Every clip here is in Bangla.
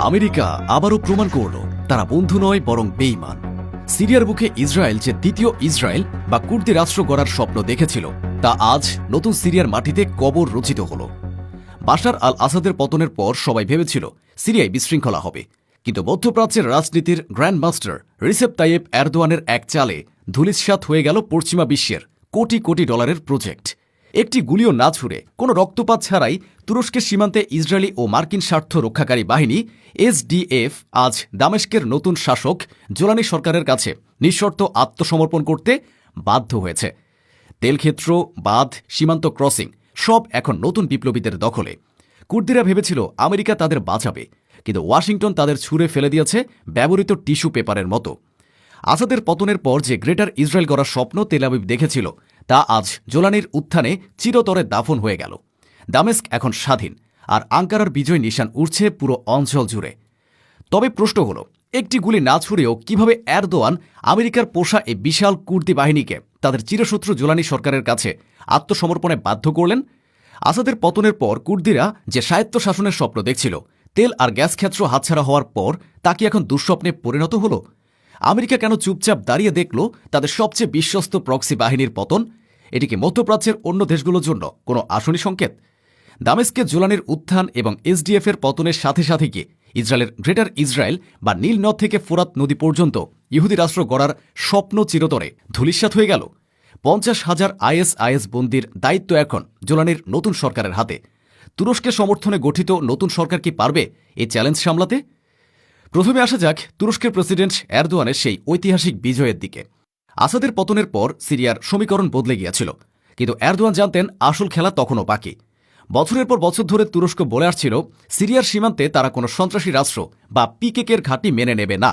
আমেরিকা আবারও প্রমাণ করল তারা বন্ধু নয় বরং বেঈমান। সিরিয়ার বুকে ইসরায়েল যে দ্বিতীয় ইসরায়েল বা কুর্দি রাষ্ট্র গড়ার স্বপ্ন দেখেছিল তা আজ নতুন সিরিয়ার মাটিতে কবর রচিত হল। বাশার আল আসাদের পতনের পর সবাই ভেবেছিল সিরিয়ায় বিশৃঙ্খলা হবে, কিন্তু মধ্যপ্রাচ্যের রাজনীতির গ্র্যান্ডমাস্টার রিসেপ তাইয়েপ এরদোয়ানের এক চালে ধূলিসাৎ হয়ে গেল পশ্চিমা বিশ্বের কোটি কোটি ডলারের প্রজেক্ট। একটি গুলিও না ছুড়ে কোনো রক্তপাত ছাড়াই তুরস্কের সীমান্তে ইসরায়েলি ও মার্কিন স্বার্থ রক্ষাকারী বাহিনী এসডিএফ আজ দামেস্কের নতুন শাসক জোলানি সরকারের কাছে নিঃশর্ত আত্মসমর্পণ করতে বাধ্য হয়েছে। তেলক্ষেত্র, বাঁধ, সীমান্ত ক্রসিং সব এখন নতুন বিপ্লবীদের দখলে। কুর্দিরা ভেবেছিল আমেরিকা তাদের বাঁচাবে, কিন্তু ওয়াশিংটন তাদের ছুঁড়ে ফেলে দিয়েছে ব্যবহৃত টিস্যু পেপারের মতো। আসাদের পতনের পর যে গ্রেটার ইসরায়েল গড়ার স্বপ্ন তেল আবিব দেখেছিল তা আজ জোলানির উত্থানে চিরতরে দাফন হয়ে গেল। দামেস্ক এখন স্বাধীন, আর আঙ্কারার বিজয় নিশান উড়ছে পুরো অঞ্চল জুড়ে। তবে প্রশ্ন হল, একটি গুলি না ছুড়েও কিভাবে এরদোয়ান আমেরিকার পোষা এই বিশাল কুর্দি বাহিনীকে তাদের চিরশত্রু জোলানি সরকারের কাছে আত্মসমর্পণে বাধ্য করলেন? আসাদের পতনের পর কুর্দিরা যে স্বায়ত্ত শাসনের স্বপ্ন দেখছিল, তেল আর গ্যাস ক্ষেত্র হাতছাড়া হওয়ার পর তা কি এখন দুঃস্বপ্নে পরিণত হল? আমেরিকা কেন চুপচাপ দাঁড়িয়ে দেখল তাদের সবচেয়ে বিশ্বস্ত প্রক্সি বাহিনীর পতন? এটি কি মধ্যপ্রাচ্যের অন্য দেশগুলোর জন্য কোনো আসনি সংকেত? দামেস্কে জোলানির উত্থান এবং এসডিএফ এর পতনের সাথে সাথে কি ইসরায়েলের গ্রেটার ইসরায়েল বা নীল নদ থেকে ফোরাত নদী পর্যন্ত ইহুদি রাষ্ট্র গড়ার স্বপ্ন চিরতরে ধূলিসাৎ হয়ে গেল? 50,000 আইএস বন্দীর দায়িত্ব এখন জোলানির নতুন সরকারের হাতে। তুরস্কের সমর্থনে গঠিত নতুন সরকার কি পারবে এই চ্যালেঞ্জ সামলাতে? প্রথমে আসা যাক তুরস্কের প্রেসিডেন্ট এরদোয়ানের সেই ঐতিহাসিক বিজয়ের দিকে। আসাদের পতনের পর সিরিয়ার সমীকরণ বদলে গিয়েছিল, কিন্তু এরদোয়ান জানতেন আসল খেলা তখনও বাকি। বছরের পর বছর ধরে তুরস্ক বলে আসছিল সিরিয়ার সীমান্তে তারা কোনো সন্ত্রাসী রাষ্ট্র বা পিকেকের ঘাঁটি মেনে নেবে না।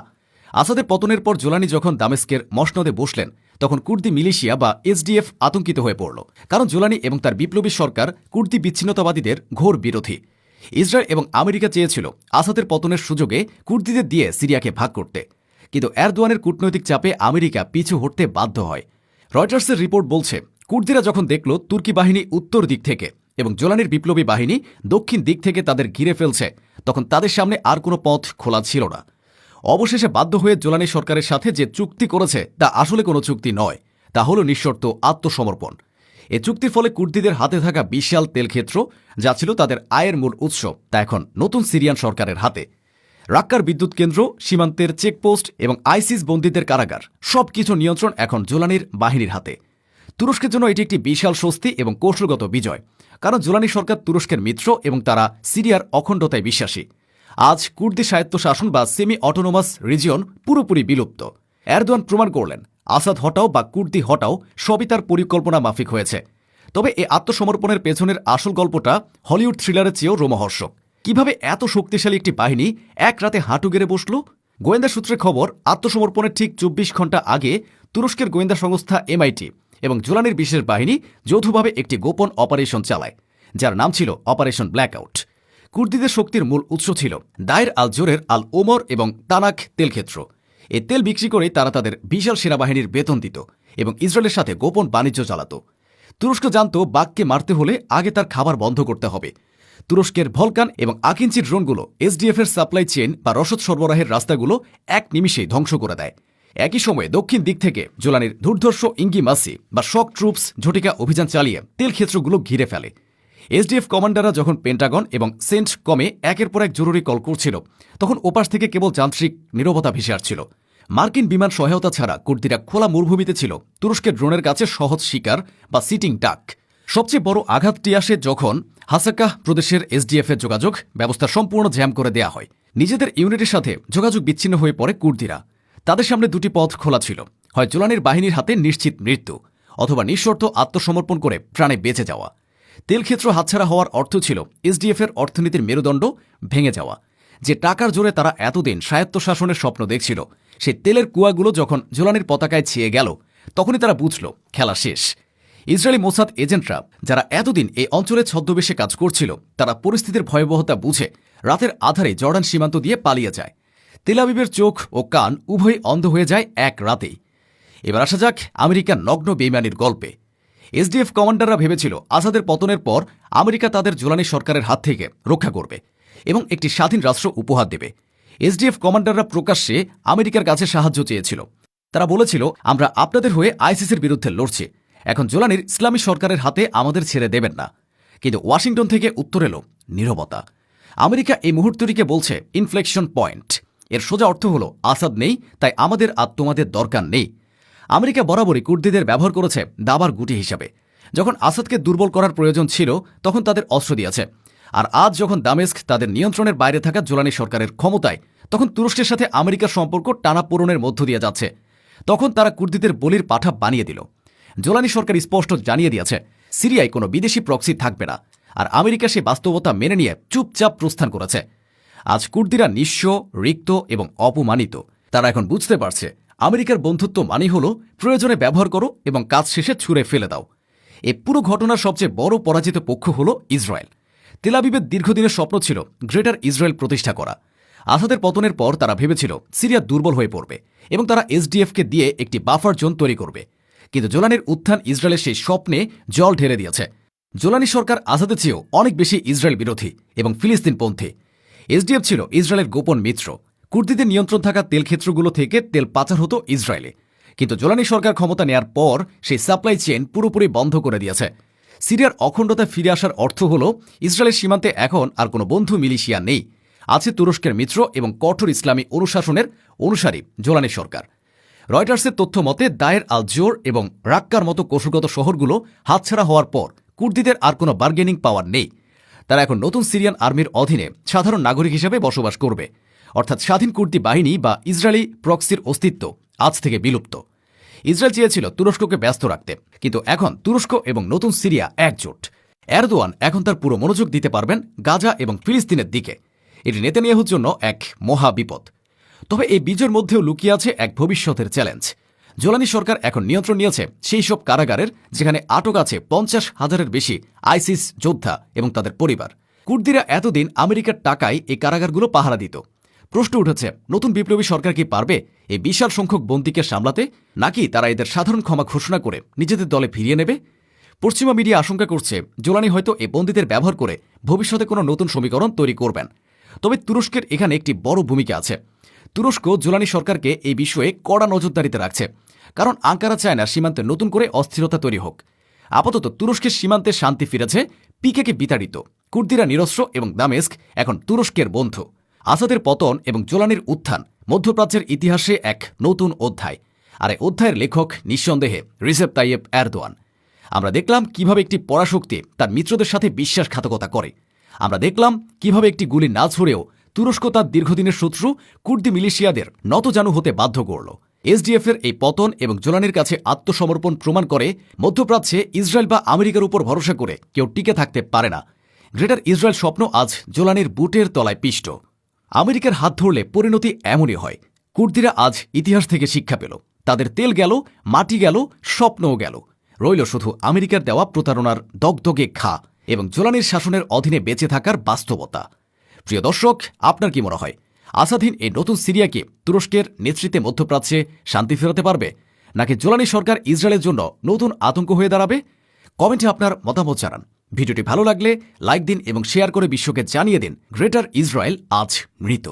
আসাদের পতনের পর জোলানি যখন দামেস্কের মসনদে বসলেন, তখন কুর্দি মিলিশিয়া বা এসডিএফ আতঙ্কিত হয়ে পড়ল, কারণ জোলানি এবং তার বিপ্লবী সরকার কুর্দি বিচ্ছিন্নতাবাদীদের ঘোর বিরোধী। ইসরায়েল এবং আমেরিকা চেয়েছিল আসাদের পতনের সুযোগে কুর্দিদের দিয়ে সিরিয়াকে ভাগ করতে, কিন্তু এরদোয়ানের কূটনৈতিক চাপে আমেরিকা পিছু হটতে বাধ্য হয়। রয়টার্সের রিপোর্ট বলছে, কুর্দিরা যখন দেখল তুর্কি বাহিনী উত্তর দিক থেকে এবং জোলানির বিপ্লবী বাহিনী দক্ষিণ দিক থেকে তাদের ঘিরে ফেলছে, তখন তাদের সামনে আর কোনো পথ খোলা ছিল না। অবশেষে বাধ্য হয়ে জোলানি সরকারের সাথে যে চুক্তি করেছে তা আসলে কোনো চুক্তি নয়, তা হল নিঃশর্ত আত্মসমর্পণ। এ চুক্তির ফলে কুর্দিদের হাতে থাকা বিশাল তেলক্ষেত্র, যা ছিল তাদের আয়ের মূল উৎস, তা এখন নতুন সিরিয়ান সরকারের হাতে। রাক্কার বিদ্যুৎ কেন্দ্র, সীমান্তের চেকপোস্ট এবং আইসিস বন্দীদের কারাগার সবকিছু নিয়ন্ত্রণ এখন জোলানির বাহিনীর হাতে। তুরস্কের জন্য এটি একটি বিশাল স্বস্তি এবং কৌশলগত বিজয়, কারণ জোলানি সরকার তুরস্কের মিত্র এবং তারা সিরিয়ার অখণ্ডতায় বিশ্বাসী। আজ কুর্দি স্বায়ত্তশাসন বা সেমি অটোনোমাস রিজিয়ন পুরোপুরি বিলুপ্ত। এরদোয়ান প্রমাণ করলেন আসাদ হটাও বা কুর্দি হটাও সবই তার পরিকল্পনা মাফিক হয়েছে। তবে এই আত্মসমর্পণের পেছনের আসল গল্পটা হলিউড থ্রিলারের চেয়েও রোমহর্ষক। কিভাবে এত শক্তিশালী একটি বাহিনী এক রাতে হাঁটু গেড়ে বসল? গোয়েন্দা সূত্রে খবর, আত্মসমর্পণের ঠিক 24 ঘণ্টা আগে তুরস্কের গোয়েন্দা সংস্থা MIT এবং জোলানির বিশেষ বাহিনী যৌথভাবে একটি গোপন অপারেশন চালায়, যার নাম ছিল অপারেশন ব্ল্যাকআউট। কুর্দিদের শক্তির মূল উৎস ছিল দায়ের আল জোরের আল ওমর এবং তানাক তেলক্ষেত্র। এই তেল বিক্রি করেই তারা তাদের বিশাল সেনাবাহিনীর বেতন দিত এবং ইসরায়েলের সাথে গোপন বাণিজ্য চালাত। তুরস্ক জানত বাঘকে মারতে হলে আগে তার খাবার বন্ধ করতে হবে। তুরস্কের ভলকান এবং আকিঞ্চি ড্রোনগুলো এসডিএফ এর সাপ্লাই চেইন বা রসদ সরবরাহের রাস্তাগুলো এক নিমিষেই ধ্বংস করে দেয়। একই সময়ে দক্ষিণ দিক থেকে জোলানির দুর্ধর্ষ ইঙ্গি মাসি বা শক ট্রুপস ঝটিকা অভিযান চালিয়ে তেল ক্ষেত্রগুলো ঘিরে ফেলে। এসডিএফ কমান্ডাররা যখন পেন্টাগন এবং সেন্ট কমে একের পর এক জরুরি কল করছিল, তখন ওপাশ থেকে কেবল যান্ত্রিক নীরবতা ভেসে আসছিল। মার্কিন বিমান সহায়তা ছাড়া কুর্দিরা খোলা মরুভূমিতে ছিল তুরস্কের ড্রোনের কাছে সহজ শিকার বা সিটিং ডাক। সবচেয়ে বড় আঘাতটি আসে যখন হাসাকাহ প্রদেশের এসডিএফ এর যোগাযোগ ব্যবস্থা সম্পূর্ণ জ্যাম করে দেয়া হয়। নিজেদের ইউনিটের সাথে যোগাযোগ বিচ্ছিন্ন হয়ে পড়ে কুর্দিরা। তাদের সামনে দুটি পথ খোলা ছিল, হয় জোলানির বাহিনীর হাতে নিশ্চিত মৃত্যু, অথবা নিঃশর্ত আত্মসমর্পণ করে প্রাণে বেঁচে যাওয়া। তেলক্ষেত্র হাতছাড়া হওয়ার অর্থ ছিল এসডিএফ এর অর্থনীতির মেরুদণ্ড ভেঙে যাওয়া। যে টাকার জোরে তারা এতদিন স্বায়ত্তশাসনের স্বপ্ন দেখছিল, সেই তেলের কুয়াগুলো যখন জোলানির পতাকায় ছেয়ে গেল, তখনই তারা বুঝল খেলা শেষ। ইসরায়েলি মোসাদ এজেন্টরা যারা এতদিন এই অঞ্চলে ছদ্মবেশে কাজ করছিল, তারা পরিস্থিতির ভয়াবহতা বুঝে রাতের আধারে জর্ডান সীমান্ত দিয়ে পালিয়ে যায়। তেল আবিবের চোখ ও কান উভয়ই অন্ধ হয়ে যায় এক রাতেই। এবার আসা যাক আমেরিকার নগ্ন বেইমানির গল্পে। এসডিএফ কমান্ডাররা ভেবেছিল আসাদের পতনের পর আমেরিকা তাদের জোলানি সরকারের হাত থেকে রক্ষা করবে, এবং একটি স্বাধীন রাষ্ট্র উপহার দেবে। এসডিএফ কমান্ডাররা প্রকাশ্যে আমেরিকার কাছে সাহায্য চেয়েছিল। তারা বলেছিল, আমরা আপনাদের হয়ে আইসিসির বিরুদ্ধে লড়ছি, এখন জোলানির ইসলামী সরকারের হাতে আমাদের ছেড়ে দেবেন না। কিন্তু ওয়াশিংটন থেকে উত্তর এলো নীরবতা। আমেরিকা এই মুহূর্তটিকে বলছে ইনফ্লেকশন পয়েন্ট। এর সোজা অর্থ হলো আসাদ নেই, তাই আমাদের আর তোমাদের দরকার নেই। আমেরিকা বরাবরই কুর্দিদের ব্যবহার করেছে দাবার গুটি হিসাবে। যখন আসাদকে দুর্বল করার প্রয়োজন ছিল তখন তাদের অস্ত্র দিয়েছে, আর আজ যখন দামেস্ক তাদের নিয়ন্ত্রণের বাইরে থাকা জোলানি সরকারের ক্ষমতায়, তখন তুরস্কের সাথে আমেরিকার সম্পর্ক টানাপোড়েনের মধ্য দিয়ে যাচ্ছে। তখন তারা কুর্দিদের বলির পাঠা বানিয়ে দিল। জোলানি সরকার স্পষ্ট জানিয়ে দিয়েছে সিরিয়ায় কোনো বিদেশি প্রক্সি থাকবে না, আর আমেরিকা সে বাস্তবতা মেনে নিয়ে চুপচাপ প্রস্থান করেছে। আজ কুর্দিরা নিঃস্ব, রিক্ত এবং অপমানিত। তারা এখন বুঝতে পারছে আমেরিকার বন্ধুত্ব মানে হল প্রয়োজনে ব্যবহার করো এবং কাজ শেষে ছুঁড়ে ফেলে দাও। এই পুরো ঘটনার সবচেয়ে বড় পরাজিত পক্ষ হল ইসরায়েল। তেল আবিবের দীর্ঘদিনের স্বপ্ন ছিল গ্রেটার ইসরায়েল প্রতিষ্ঠা করা। আসাদের পতনের পর তারা ভেবেছিল সিরিয়া দুর্বল হয়ে পড়বে এবং তারা এসডিএফকে দিয়ে একটি বাফার জোন তৈরি করবে। কিন্তু জোলানির উত্থান ইসরায়েলের সেই স্বপ্নে জল ঢেলে দিয়েছে। জোলানি সরকার আসাদের চেয়েও অনেক বেশি ইসরায়েল বিরোধী এবং ফিলিস্তিনপন্থী। এসডিএফ ছিল ইসরায়েলের গোপন মিত্র। কুর্দিদের নিয়ন্ত্রণ থাকা তেল ক্ষেত্রগুলো থেকে তেল পাচার হতো ইসরায়েলে। কিন্তু জোলানি সরকার ক্ষমতা নেয়ার পর সেই সাপ্লাই চেইন পুরোপুরি বন্ধ করে দিয়েছে। সিরিয়ার অখণ্ডতা ফিরে আসার অর্থ হল ইসরায়েলের সীমান্তে এখন আর কোনো বন্ধু মিলিশিয়া নেই। আছে তুরস্কের মিত্র এবং কঠোর ইসলামী অনুশাসনের অনুসারী জোলানি সরকার। রয়টার্সের তথ্য মতে দায়ের আল জোর এবং রাক্কার মতো কৌশলগত শহরগুলো হাতছাড়া হওয়ার পর কুর্দিদের আর কোনো বার্গেনিং পাওয়ার নেই। তারা এখন নতুন সিরিয়ান আর্মির অধীনে সাধারণ নাগরিক হিসেবে বসবাস করবে, অর্থাৎ স্বাধীন কুর্দি বাহিনী বা ইসরায়েলি প্রক্সির অস্তিত্ব আজ থেকে বিলুপ্ত। ইসরায়েল চেয়েছিল তুরস্ককে ব্যস্ত রাখতে, কিন্তু এখন তুরস্ক এবং নতুন সিরিয়া একজোট। এরদোয়ান এখন তার পুরো মনোযোগ দিতে পারবেন গাজা এবং ফিলিস্তিনের দিকে। এটি নেতানিয়াহুর জন্য এক মহা বিপদ। তবে এই বিজয়ের মধ্যেও লুকিয়ে আছে এক ভবিষ্যতের চ্যালেঞ্জ। জোলানি সরকার এখন নিয়ন্ত্রণ নিয়েছে সেই সব কারাগারের যেখানে আটক আছে 50,000-এর বেশি আইসিস যোদ্ধা এবং তাদের পরিবার। কুর্দিরা এতদিন আমেরিকার টাকায় এই কারাগারগুলো পাহারা দিত। প্রশ্ন উঠেছে, নতুন বিপ্লবী সরকার কি পারবে এই বিশাল সংখ্যক বন্দীকে সামলাতে, নাকি তারা এদের সাধারণ ক্ষমা ঘোষণা করে নিজেদের দলে ফিরিয়ে নেবে? পশ্চিমা মিডিয়া আশঙ্কা করছে জোলানি হয়তো এই বন্দীদের ব্যবহার করে ভবিষ্যতে কোনো নতুন সমীকরণ তৈরি করবেন। তবে তুরস্কের এখানে একটি বড় ভূমিকা আছে। তুরস্ক জোলানি সরকারকে এই বিষয়ে কড়া নজরদারিতে রাখছে, কারণ আঙ্কারা চায় না সীমান্তে নতুন করে অস্থিরতা তৈরি হোক। আপাতত তুরস্কের সীমান্তে শান্তি ফিরেছে, পিকেকে বিতাড়িত, কুর্দিরা নিরস্ত্র এবং দামেস্ক এখন তুরস্কের বন্ধু। আসাদের পতন এবং জোলানির উত্থান মধ্যপ্রাচ্যের ইতিহাসে এক নতুন অধ্যায়, আর এই অধ্যায়ের লেখক নিঃসন্দেহে রিসেপ তাইয়েপ এরদোয়ান। আমরা দেখলাম কিভাবে একটি পরাশক্তি তার মিত্রদের সাথে বিশ্বাসঘাতকতা করে। আমরা দেখলাম কিভাবে একটি গুলি না ছুড়েও তুরস্ক তার দীর্ঘদিনের শত্রু কুর্দি মিলিশিয়াদের নতজানু হতে বাধ্য করল। এসডিএফের এই পতন এবং জোলানির কাছে আত্মসমর্পণ প্রমাণ করে মধ্যপ্রাচ্যে ইসরায়েল বা আমেরিকার উপর ভরসা করে কেউ টিকে থাকতে পারে না। গ্রেটার ইসরায়েল স্বপ্ন আজ জোলানির বুটের তলায় পিষ্ট। আমেরিকার হাত ধরলে পরিণতি এমনই হয়। কুর্দিরা আজ ইতিহাস থেকে শিক্ষা পেল। তাদের তেল গেল, মাটি গেল, স্বপ্নও গেল। রইল শুধু আমেরিকার দেওয়া প্রতারণার দগদগে ঘা এবং জোলানির শাসনের অধীনে বেঁচে থাকার বাস্তবতা। প্রিয় দর্শক, আপনার কি মনে হয় আসাধীন এই নতুন সিরিয়াকে তুরস্কের নেতৃত্বে মধ্যপ্রাচ্যে শান্তি ফেরাতে পারবে, নাকি জোলানি সরকার ইসরায়েলের জন্য নতুন আতঙ্ক হয়ে দাঁড়াবে? কমেন্টে আপনার মতামত জানান। ভিডিওটি ভালো লাগলে লাইক দিন এবং শেয়ার করে বিশ্বকে জানিয়ে দিন গ্রেটার ইসরায়েল আজ মৃত।